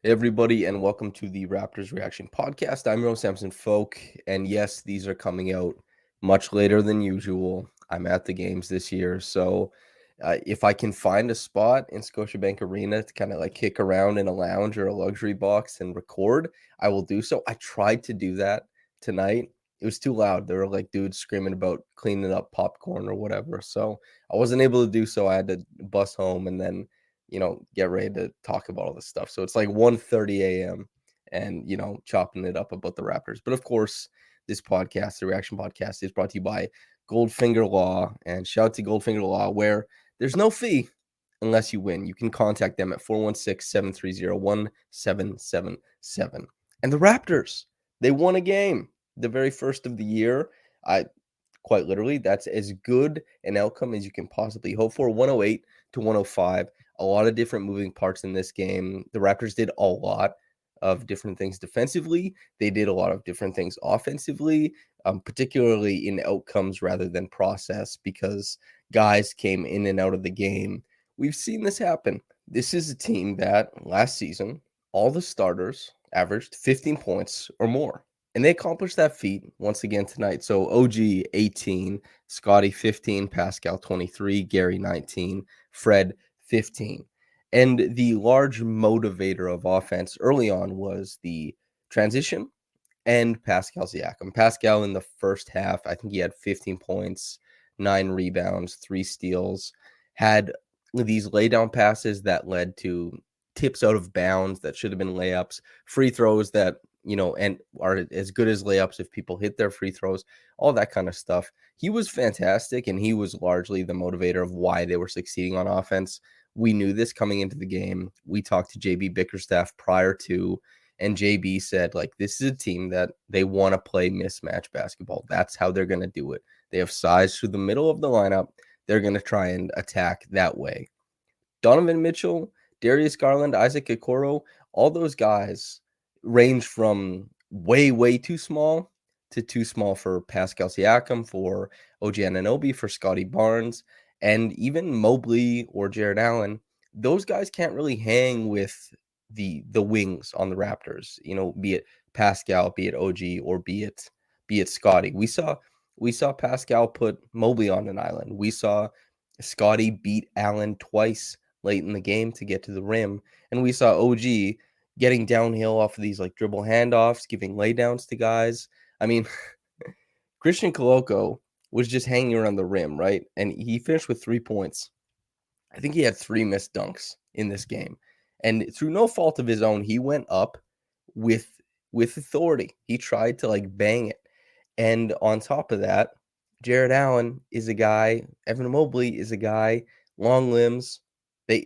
Hey everybody, and welcome to the Raptors Reaction Podcast. I'm your host, Samson Folk, and yes, these are coming out much later than usual. I'm at the games this year, so if I can find a spot in Scotiabank Arena to kind of like kick around in a lounge or a luxury box and record, I will do so. I tried to do that tonight. It was too loud. There were like dudes screaming about cleaning up popcorn or whatever, so I wasn't able to do so. I had to bus home and then get ready to talk about all this stuff. So it's like 1:30 a.m. and, chopping it up about the Raptors. But of course, this podcast, the Reaction Podcast, is brought to you by Goldfinger Law. And shout out to Goldfinger Law, where there's no fee unless you win. You can contact them at 416-730-1777. And the Raptors, they won a game, the very first of the year. Quite literally, that's as good an outcome as you can possibly hope for. 108 to 105. A lot of different moving parts in this game. The Raptors did a lot of different things defensively. They did a lot of different things offensively, particularly in outcomes rather than process, because guys came in and out of the game. We've seen this happen. This is a team that last season, all the starters averaged 15 points or more. And they accomplished that feat once again tonight. So OG 18, Scotty 15, Pascal 23, Gary 19, Fred 15. And the large motivator of offense early on was the transition and Pascal Siakam. Pascal in the first half, I think he had 15 points, 9 rebounds, 3 steals, had these laydown passes that led to tips out of bounds that should have been layups, free throws that, and are as good as layups if people hit their free throws, all that kind of stuff. He was fantastic, and he was largely the motivator of why they were succeeding on offense. We knew this coming into the game. We talked to JB Bickerstaff prior to, and JB said, like, this is a team that they want to play mismatch basketball. That's how they're going to do it. They have size through the middle of the lineup. They're going to try and attack that way. Donovan Mitchell, Darius Garland, Isaac Okoro, all those guys range from way, way too small to too small for Pascal Siakam, for OG Anunoby, for Scotty Barnes, and even Mobley or Jared Allen. Those guys can't really hang with the wings on the Raptors, be it Pascal, be it OG, or be it Scotty. We saw Pascal put Mobley on an island. We saw Scotty beat Allen twice late in the game to get to the rim, and we saw OG getting downhill off of these like dribble handoffs, giving laydowns to guys. I mean, Christian Koloko was just hanging around the rim, right? And he finished with 3 points. I think he had 3 missed dunks in this game. And through no fault of his own, he went up with authority. He tried to like bang it. And on top of that, Jared Allen is a guy, Evan Mobley is a guy, long limbs. They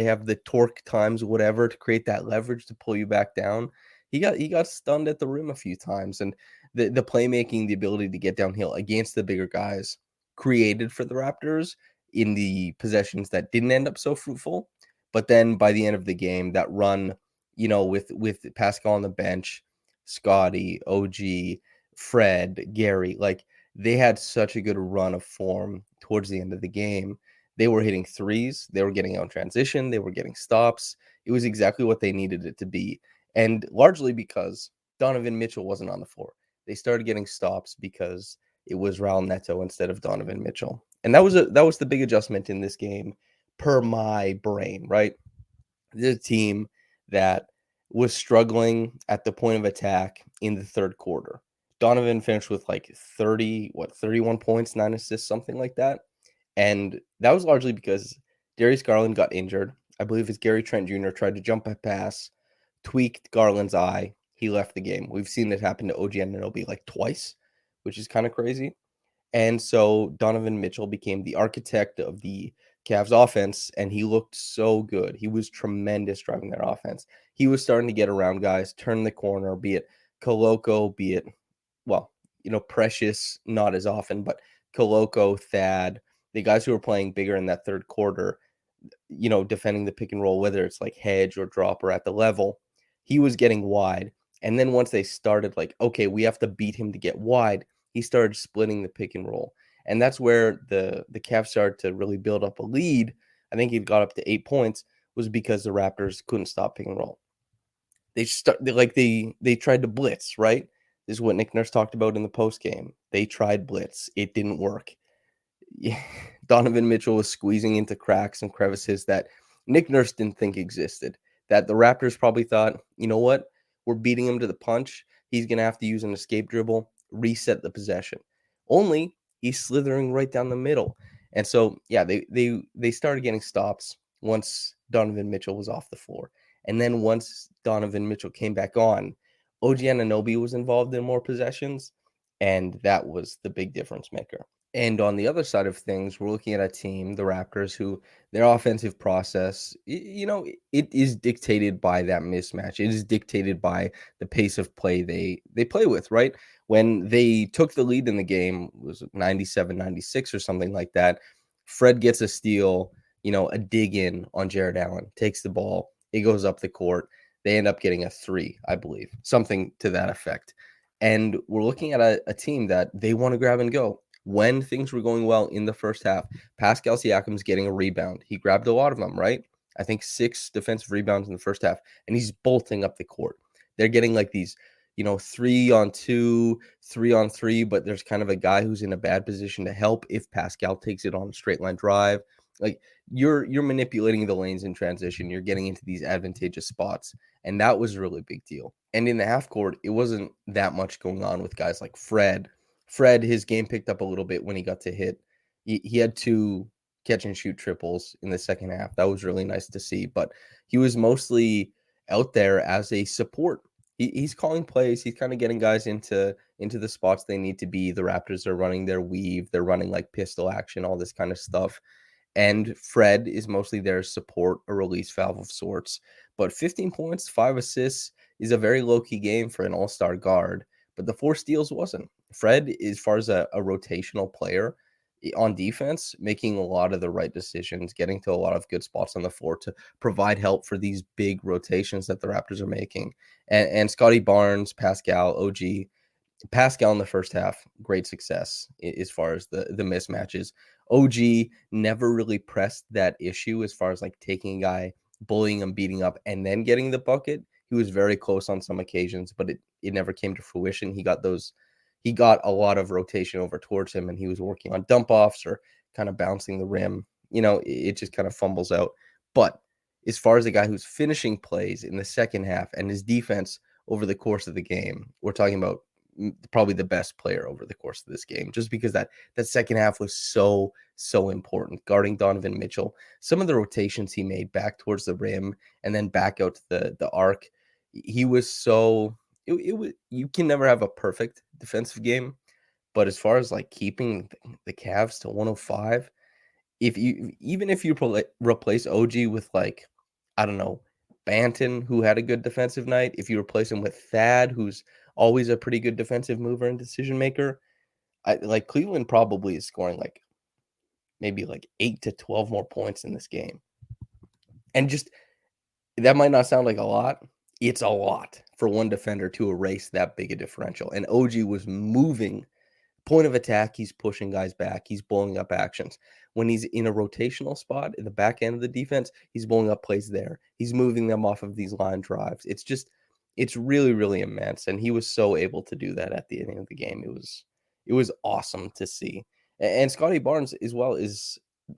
have the torque times whatever to create that leverage to pull you back down. He got stunned at the rim a few times, and the playmaking, the ability to get downhill against the bigger guys created for the Raptors in the possessions that didn't end up so fruitful. But then by the end of the game, that run, with Pascal on the bench, Scotty, OG, Fred, Gary, like they had such a good run of form towards the end of the game. They were hitting threes, they were getting out in transition, they were getting stops. It was exactly what they needed it to be. And largely because Donovan Mitchell wasn't on the floor. They started getting stops because it was Raul Neto instead of Donovan Mitchell. And that was the big adjustment in this game per my brain, right? This is a team that was struggling at the point of attack in the third quarter. Donovan finished with like 31 points, 9 assists, something like that. And that was largely because Darius Garland got injured. I believe it's Gary Trent Jr. tried to jump a pass, tweaked Garland's eye. He left the game. We've seen it happen to OG Anunoby like twice, which is kind of crazy. And so Donovan Mitchell became the architect of the Cavs offense, and he looked so good. He was tremendous driving their offense. He was starting to get around guys, turn the corner, be it Koloko, be it, Precious, not as often, but Koloko, Thad, the guys who were playing bigger in that third quarter, defending the pick and roll, whether it's like hedge or drop or at the level, he was getting wide. And then once they started like, okay, we have to beat him to get wide, he started splitting the pick and roll. And that's where the Cavs started to really build up a lead. I think he got up to 8 points, was because the Raptors couldn't stop pick and roll. they tried to blitz, right? This is what Nick Nurse talked about in the post game. They tried blitz. It didn't work. Yeah, Donovan Mitchell was squeezing into cracks and crevices that Nick Nurse didn't think existed. That the Raptors probably thought, you know what? We're beating him to the punch. He's going to have to use an escape dribble, reset the possession. Only he's slithering right down the middle. And so, yeah, they started getting stops once Donovan Mitchell was off the floor. And then once Donovan Mitchell came back on, OG Anunoby was involved in more possessions, and that was the big difference maker. And on the other side of things, we're looking at a team, the Raptors, who their offensive process, it is dictated by that mismatch. It is dictated by the pace of play they play with, right? When they took the lead in the game, was 97-96 or something like that. Fred gets a steal, a dig in on Jared Allen, takes the ball, it goes up the court. They end up getting a 3, I believe, something to that effect. And we're looking at a team that they want to grab and go. When things were going well in the first half, Pascal Siakam's getting a rebound. He grabbed a lot of them, right? I think 6 defensive rebounds in the first half, and he's bolting up the court. They're getting like these, 3-on-2, 3-on-3, but there's kind of a guy who's in a bad position to help if Pascal takes it on a straight line drive. Like you're manipulating the lanes in transition. You're getting into these advantageous spots, and that was a really big deal. And in the half court, it wasn't that much going on with guys like Fred. His game picked up a little bit when he got to hit. He had 2 catch and shoot triples in the second half. That was really nice to see. But he was mostly out there as a support. He's calling plays. He's kind of getting guys into the spots they need to be. The Raptors are running their weave. They're running like pistol action, all this kind of stuff. And Fred is mostly their support, a release valve of sorts. But 15 points, 5 assists is a very low-key game for an all-star guard. But the 4 steals wasn't. Fred, as far as a rotational player on defense, making a lot of the right decisions, getting to a lot of good spots on the floor to provide help for these big rotations that the Raptors are making. And Scotty Barnes, Pascal, OG, Pascal in the first half, great success as far as the mismatches. OG never really pressed that issue as far as like taking a guy, bullying him, beating up, and then getting the bucket. He was very close on some occasions, but it never came to fruition. He got a lot of rotation over towards him, and he was working on dump offs or kind of bouncing the rim. It just kind of fumbles out. But as far as a guy who's finishing plays in the second half and his defense over the course of the game, we're talking about probably the best player over the course of this game, just because that second half was so important. Guarding Donovan Mitchell, some of the rotations he made back towards the rim and then back out to the arc, he was so it was. You can never have a perfect defensive game, but as far as like keeping the Cavs to 105, even if you replace OG with like, I don't know, Banton, who had a good defensive night, if you replace him with Thad, who's always a pretty good defensive mover and decision maker, Cleveland probably is scoring like maybe like 8 to 12 more points in this game. And just that might not sound like a lot. It's a lot for one defender to erase that big a differential. And OG was moving. Point of attack, he's pushing guys back. He's blowing up actions. When he's in a rotational spot in the back end of the defense, he's blowing up plays there. He's moving them off of these line drives. It's really, really immense. And he was so able to do that at the end of the game. It was awesome to see. And Scotty Barnes as well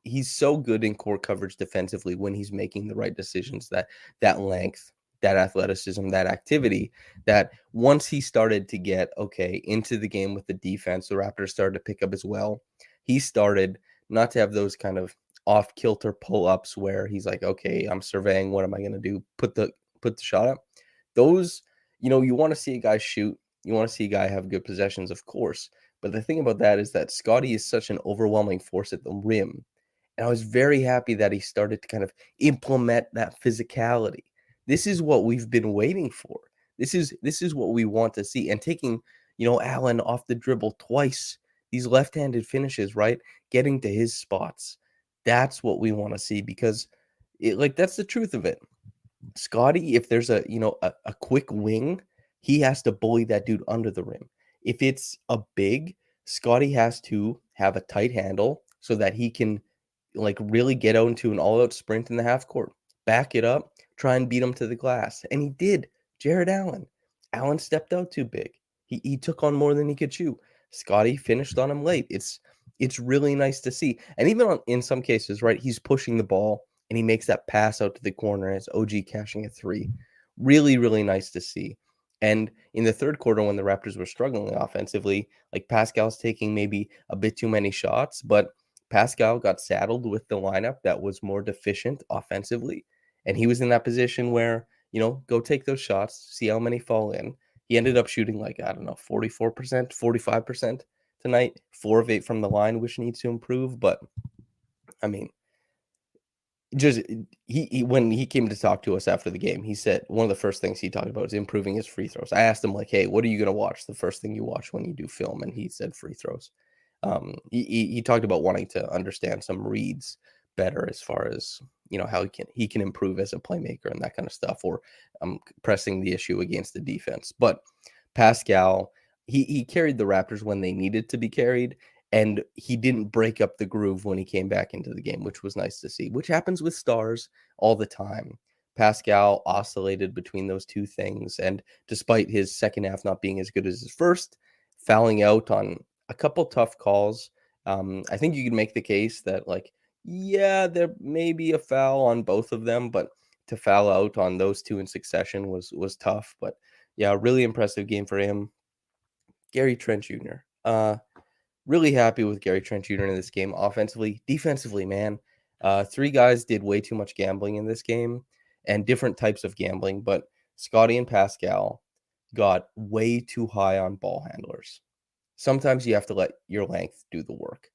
he's so good in core coverage defensively when he's making the right decisions, that length, that athleticism, that activity, that once he started to get into the game with the defense, the Raptors started to pick up as well. He started not to have those kind of off kilter pull-ups where he's like, okay, I'm surveying, what am I going to do? Put the shot up. Those, you want to see a guy shoot, you want to see a guy have good possessions, of course. But the thing about that is that Scotty is such an overwhelming force at the rim. And I was very happy that he started to kind of implement that physicality. This is what we've been waiting for. This is what we want to see. And taking, Allen off the dribble twice, these left-handed finishes, right? Getting to his spots. That's what we want to see, because that's the truth of it. Scotty, if there's a quick wing, he has to bully that dude under the rim. If it's a big, Scotty has to have a tight handle so that he can really get out into an all-out sprint in the half court, back it up, try and beat him to the glass. And he did Jared Allen. Allen stepped out too big. He took on more than he could chew. Scotty finished on him late. It's really nice to see. And even in some cases, right, he's pushing the ball and he makes that pass out to the corner as OG cashing a three. Really, really nice to see. And in the third quarter, when the Raptors were struggling offensively, like Pascal's taking maybe a bit too many shots, but Pascal got saddled with the lineup that was more deficient offensively. And he was in that position where, go take those shots, see how many fall in. He ended up shooting like, I don't know, 44%, 45% tonight, 4 of 8 from the line, which needs to improve. But I mean, just he when he came to talk to us after the game, he said one of the first things he talked about is improving his free throws. I asked him like, "Hey, what are you going to watch? The first thing you watch when you do film?" And he said free throws. He talked about wanting to understand some reads better as far as how he can improve as a playmaker and that kind of stuff, or pressing the issue against the defense. But Pascal, he carried the Raptors when they needed to be carried, and he didn't break up the groove when he came back into the game, which was nice to see, which happens with stars all the time. Pascal oscillated between those two things, and despite his second half not being as good as his first, fouling out on a couple tough calls. I think you could make the case that, like, yeah, there may be a foul on both of them, but to foul out on those two in succession was tough. But yeah, really impressive game for him. Gary Trent Jr. Really happy with Gary Trent Jr. in this game. Offensively, defensively, man. Three guys did way too much gambling in this game, and different types of gambling, but Scotty and Pascal got way too high on ball handlers. Sometimes you have to let your length do the work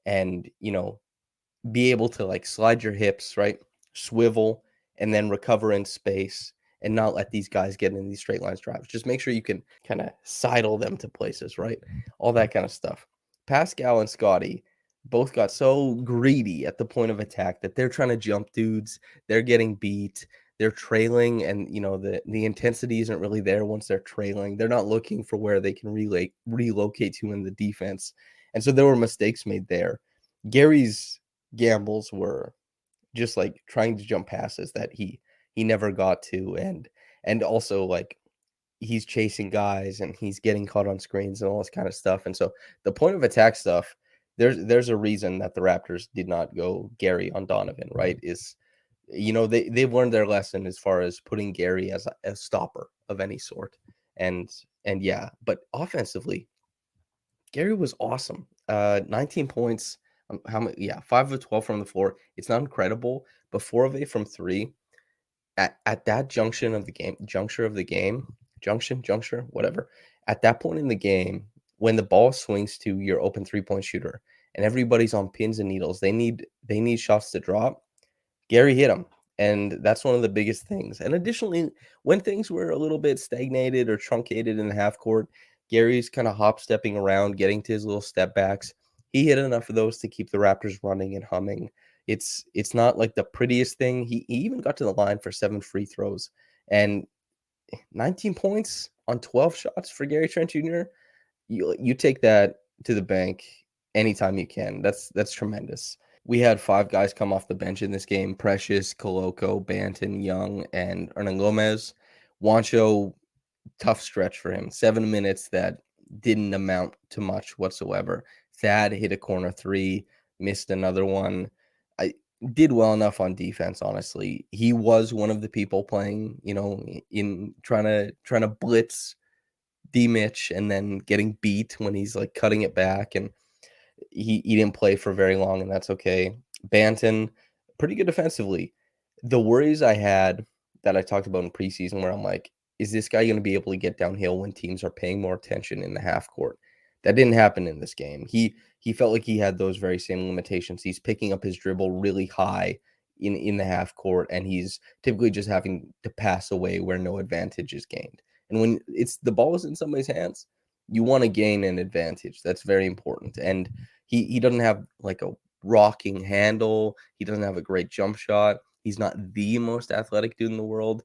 and, be able to like slide your hips, right? Swivel and then recover in space and not let these guys get in these straight lines drives. Just make sure you can kind of sidle them to places, right? All that kind of stuff. Pascal and Scotty both got so greedy at the point of attack that they're trying to jump dudes. They're getting beat. They're trailing, and the intensity isn't really there once they're trailing. They're not looking for where they can relocate to in the defense, and so there were mistakes made there. Gary's gambles were just like trying to jump passes that he never got to, and also like he's chasing guys and he's getting caught on screens and all this kind of stuff. And so the point of attack stuff, there's a reason that the Raptors did not go Gary on Donovan, right? Is they've learned their lesson as far as putting Gary as a stopper of any sort. And yeah, but offensively, Gary was awesome. 19 points. How many? Yeah, 5 of 12 from the floor. It's not incredible, but 4 of 8 from three. At that juncture, whatever. At that point in the game, when the ball swings to your open 3-point shooter and everybody's on pins and needles, they need shots to drop. Gary hit him, and that's one of the biggest things. And additionally, when things were a little bit stagnated or truncated in the half court, Gary's kind of hop stepping around, getting to his little step backs. He hit enough of those to keep the Raptors running and humming. It's not like the prettiest thing. He even got to the line for 7 free throws and 19 points on 12 shots for Gary Trent Jr. You take that to the bank anytime you can. That's tremendous. We had 5 guys come off the bench in this game: Precious, Koloko, Banton, Young, and Hernan Gomez. Juancho, tough stretch for him. 7 minutes that didn't amount to much whatsoever. Thad hit a corner 3, missed another one. I did well enough on defense, honestly. He was one of the people playing, in trying to blitz D Mitch and then getting beat when he's like cutting it back, and he didn't play for very long, and that's okay. Banton, pretty good defensively. The worries I had that I talked about in preseason, where I'm like, is this guy going to be able to get downhill when teams are paying more attention in the half court? That didn't happen in this game. He felt like he had those very same limitations. He's picking up his dribble really high in the half court, and he's typically just having to pass away where no advantage is gained. And when it's the ball is in somebody's hands, you want to gain an advantage. That's very important. And he doesn't have like a rocking handle. He doesn't have a great jump shot. He's not the most athletic dude in the world.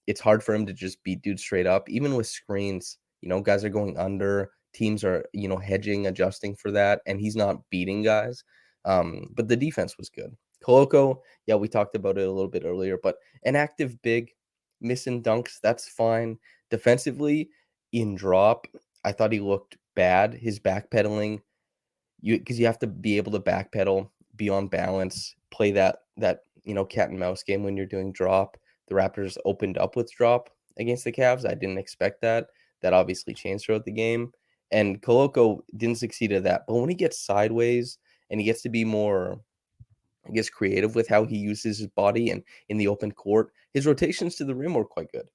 It's hard for him to just beat dudes straight up, even with screens. Guys are going under. Teams are, hedging, adjusting for that, and he's not beating guys. But the defense was good. Koloko, yeah, we talked about it a little bit earlier, but an active big, missing dunks. That's fine. Defensively, in drop, I thought he looked bad. His backpedaling, because you have to be able to backpedal, be on balance, play that cat and mouse game when you're doing drop. The Raptors opened up with drop against the Cavs. I didn't expect that. That obviously changed throughout the game. And Koloko didn't succeed at that. But when he gets sideways and he gets to be more, I guess, creative with how he uses his body and in the open court, his rotations to the rim were quite good.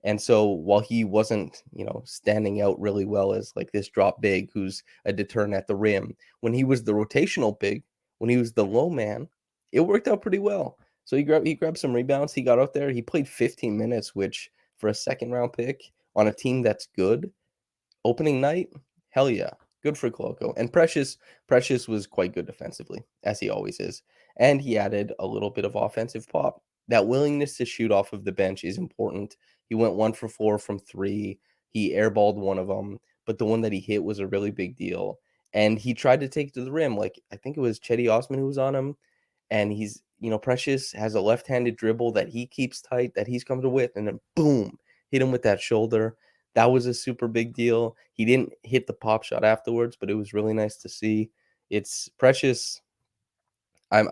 And so while he wasn't standing out really well as like this drop big who's a deterrent at the rim, when he was the rotational big, when he was the low man, it worked out pretty well. So he grabbed some rebounds. He got out there. He played 15 minutes, which for a second round pick on a team that's good, opening night, hell yeah. Good for Koloko. And Precious was quite good defensively, as he always is. And he added a little bit of offensive pop. That willingness to shoot off of the bench is important. He went 1 for 4 from three. He airballed one of them, but the one that he hit was a really big deal. And he tried to take it to the rim. Like, I think it was Chetty Osman who was on him. And Precious has a left-handed dribble that he keeps tight, that he's comfortable with. And then boom, hit him with that shoulder. That was a super big deal. He didn't hit the pop shot afterwards, but it was really nice to see. It's Precious. I'm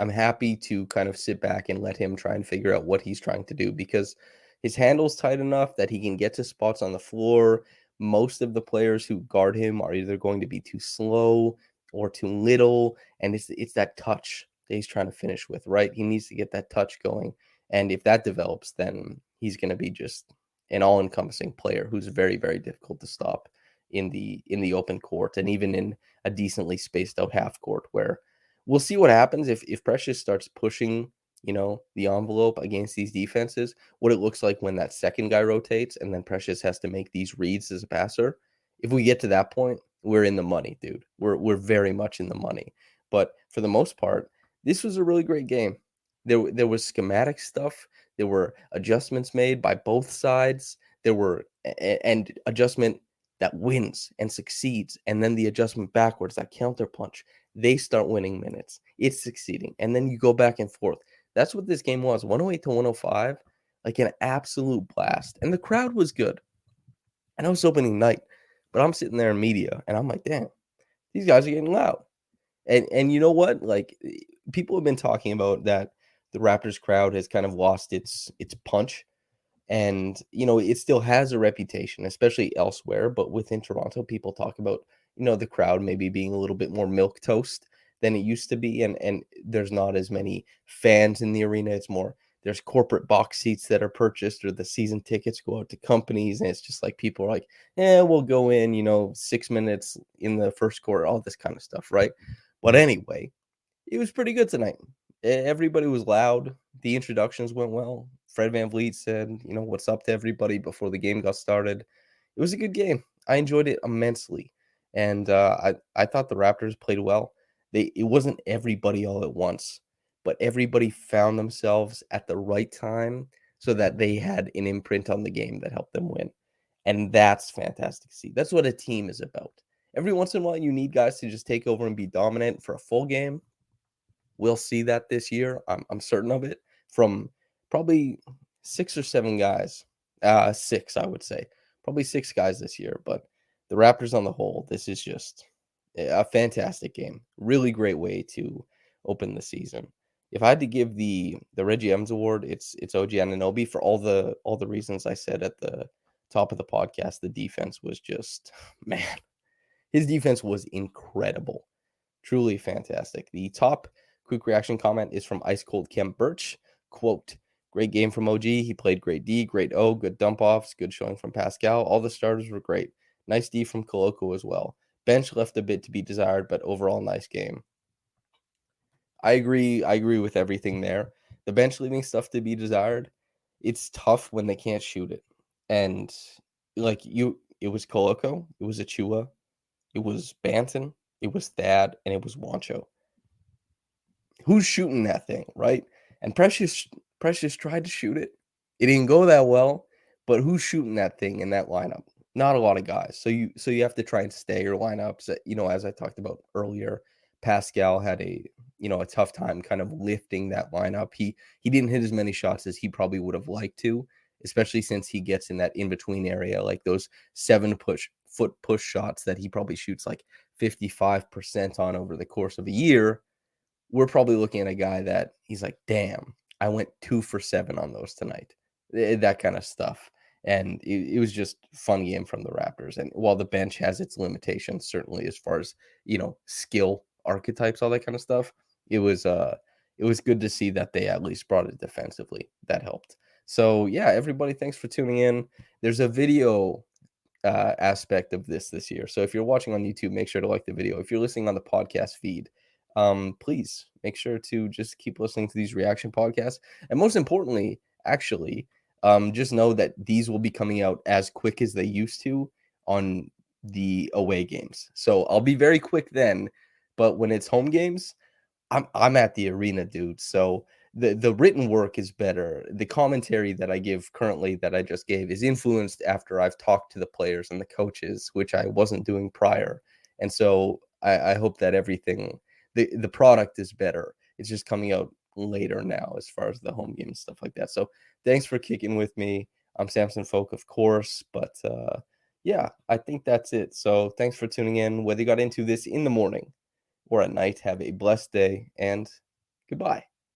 happy to kind of sit back and let him try and figure out what he's trying to do, because his handle's tight enough that he can get to spots on the floor. Most of the players who guard him are either going to be too slow or too little, and it's that touch that he's trying to finish with, right? He needs to get that touch going, and if that develops, then he's going to be just an all-encompassing player who's very, very difficult to stop in the open court, and even in a decently spaced out half court, where we'll see what happens if Precious starts pushing the envelope against these defenses, what it looks like when that second guy rotates and then Precious has to make these reads as a passer. If we get to that point, we're in the money, dude. We're very much in the money. But for the most part, this was a really great game. There was schematic stuff. There were adjustments made by both sides. There were and adjustment that wins and succeeds, and then the adjustment backwards, that counter punch. They start winning minutes. It's succeeding, and then you go back and forth. That's what this game was. 108 to 105, like an absolute blast. And the crowd was good. I know it's opening night, but I'm sitting there in media and I'm like, damn, these guys are getting loud. And you know what? Like, people have been talking about that the Raptors crowd has kind of lost its punch. And it still has a reputation, especially elsewhere. But within Toronto, people talk about the crowd maybe being a little bit more milk toast than it used to be. And there's not as many fans in the arena. There's corporate box seats that are purchased, or the season tickets go out to companies. And it's just like people are like, we'll go in 6 minutes in the first quarter, all this kind of stuff, right? But anyway, it was pretty good tonight. Everybody was loud. The introductions went well. Fred VanVleet said what's up to everybody before the game got started. It was a good game. I enjoyed it immensely. And I thought the Raptors played well. It wasn't everybody all at once, but everybody found themselves at the right time so that they had an imprint on the game that helped them win. And that's fantastic to see. That's what a team is about. Every once in a while, you need guys to just take over and be dominant for a full game. We'll see that this year. I'm certain of it, from probably 6 or 7 guys. 6, I would say. Probably 6 guys this year. But the Raptors on the whole, this is just a fantastic game. Really great way to open the season. If I had to give the Reggie Evans award, it's OG Anunoby, for all the reasons I said at the top of the podcast. The defense was just, man, his defense was incredible. Truly fantastic. The top quick reaction comment is from Ice Cold Khem Brrch. Quote, great game from OG. He played great D, great O, good dump offs, good showing from Pascal. All the starters were great. Nice D from Koloko as well. Bench left a bit to be desired, but overall nice game. I agree with everything there. The bench leaving stuff to be desired. It's tough when they can't shoot it. And it was Koloko, it was Achua, it was Banton, it was Thad, and it was Wancho. Who's shooting that thing, right? And Precious tried to shoot it. It didn't go that well, but who's shooting that thing in that lineup? Not a lot of guys. So you have to try and stay your lineups. As I talked about earlier, Pascal had a a tough time kind of lifting that lineup. He didn't hit as many shots as he probably would have liked to, especially since he gets in that in-between area, like those 7-foot push shots that he probably shoots like 55% on over the course of a year. We're probably looking at a guy that he's like, damn, I went 2 for 7 on those tonight. That kind of stuff. And it was just fun game from the Raptors. And while the bench has its limitations, certainly as far as, skill archetypes, all that kind of stuff, it was good to see that they at least brought it defensively. That helped. So yeah, everybody, thanks for tuning in. There's a video aspect of this year. So if you're watching on YouTube, make sure to like the video. If you're listening on the podcast feed, please make sure to just keep listening to these reaction podcasts. And most importantly, actually, just know that these will be coming out as quick as they used to on the away games. So I'll be very quick then, but when it's home games, I'm at the arena, dude. So the written work is better. The commentary that I give currently that I just gave is influenced after I've talked to the players and the coaches, which I wasn't doing prior. And so I hope that everything the product is better. It's just coming out later now as far as the home game and stuff like that. So thanks for kicking with me. I'm Samson Folk, of course, but yeah, I think that's it. So thanks for tuning in. Whether you got into this in the morning or at night, have a blessed day and goodbye.